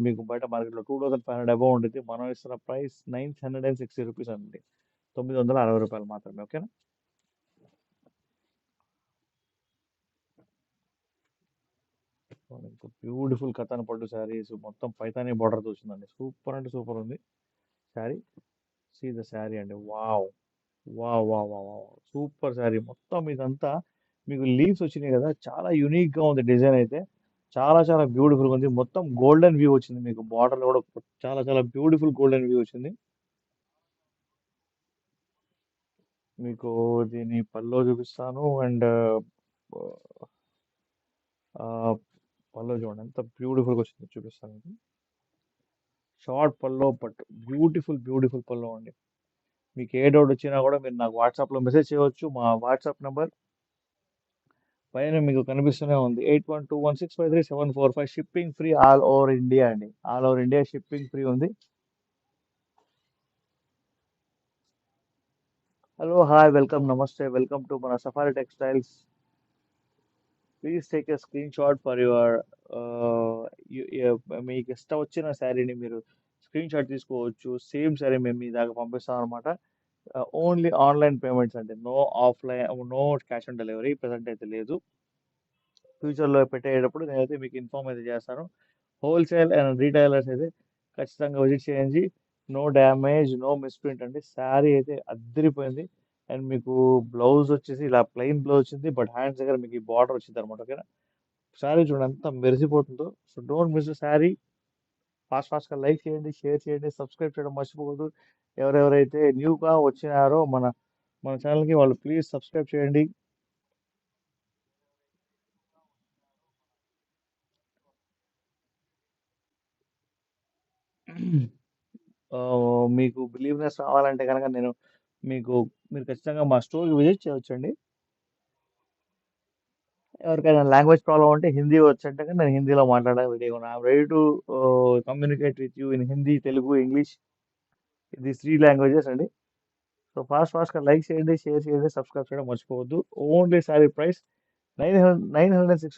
మీకు బయట మార్కెట్‌లో 2500 అబోవ్ ఉండిద్ది. మనం ఇస్తున్న ప్రైస్ రూ. 960 అండి. రూ. 960 మాత్రమే. ఓకేనా? ఇంక బ్యూటిఫుల్ కతాన్ పట్టు శారీస్ మొత్తం పైతాని బార్డర్‌తో వచ్చిందండి. సూపర్ అంటే సూపర్ ఉంది శారీ. సీ ద శారీ అండి. Wow! Wow! Wow! Wow! Wow! Super sari. మొత్తం ఇదంతా మీకు లీవ్స్ వచ్చినాయి కదా! చాలా యూనిక్‌గా ఉంది డిజైన్ అయితే. చాలా చాలా బ్యూటిఫుల్‌గా ఉంది. మొత్తం గోల్డెన్ వ్యూ వచ్చింది మీకు. బార్డర్‌లో కూడా చాలా చాలా బ్యూటిఫుల్ గోల్డెన్ వ్యూ వచ్చింది. మీకు దీని పల్లో చూపిస్తాను అండ్ పల్లో చూడండి ఎంత బ్యూటిఫుల్‌గా వచ్చిందో చూపిస్తాను మీకు. షార్ట్ పల్లో బట్ బ్యూటిఫుల్ పల్లో అండి. మీకు ఏ డౌట్ వచ్చినా కూడా మీరు నాకు వాట్సాప్‌లో మెసేజ్ చేయవచ్చు. మా వాట్సాప్ నంబర్ పైన మీకు కనిపిస్తూనే ఉంది. 8121653745 shipping free all over India అండి. All over India shipping free ఉంది. Hello, hi, welcome, namaste, welcome to మన Safari Textiles. Please take a screen shot for your మీకు ఇష్టం వచ్చిన శారీని మీరు స్క్రీన్ షాట్ తీసుకోవచ్చు. సేమ్ శారీ మేము మీ దాకా పంపిస్తాం అనమాట. ఓన్లీ ఆన్లైన్ పేమెంట్స్ అండి. No offline, no cash on delivery present అయితే లేదు. ఫ్యూచర్లో పెట్టేటప్పుడు నేనైతే మీకు ఇన్ఫార్మ్ అయితే చేస్తాను. హోల్సేల్ అండ్ రీటైలర్స్ అయితే ఖచ్చితంగా విజిట్ చేయండి. నో డ్యామేజ్, నో మిస్ప్రింట్ అండి. శారీ అయితే అద్దరిపోయింది. అండ్ మీకు బ్లౌజ్ వచ్చేసి ఇలా ప్లెయిన్ బ్లౌజ్ వచ్చింది. బట్ హ్యాండ్స్ దగ్గర మీకు ఈ బార్డర్ వచ్చింది అనమాట. ఓకేనా? శారీ చూడండి ఎంత మెరిసిపోతుందో. So don't miss the sari. ఫాస్ట్గా లైక్ చేయండి, షేర్ చేయండి, సబ్స్క్రైబ్ చేయడం మర్చిపోవద్దు. ఎవరెవరైతే న్యూగా వచ్చినారో మన మన ఛానల్కి వాళ్ళు ప్లీజ్ సబ్స్క్రైబ్ చేయండి. మీకు బిలీవ్‌నెస్ రావాలంటే గనక మీకు మీరు ఖచ్చితంగా మా స్టోర్‌కి విజిట్ చేయొచ్చండి. ఎవరికైనా లాంగ్వేజ్ ప్రాబ్లమ్ ఉంటే హిందీ వచ్చంటే గనుక నేను హిందీలో మాట్లాడడానికి రెడీగా ఉన్నా. I'm ready to communicate with you in Hindi, Telugu, English. These 3 languages అండి. సో ఫాస్ట్‌గా లైక్ చేయండి, షేర్ చేయండి, సబ్స్క్రైబ్ చేయడం మర్చిపోవద్దు. Only sorry price 960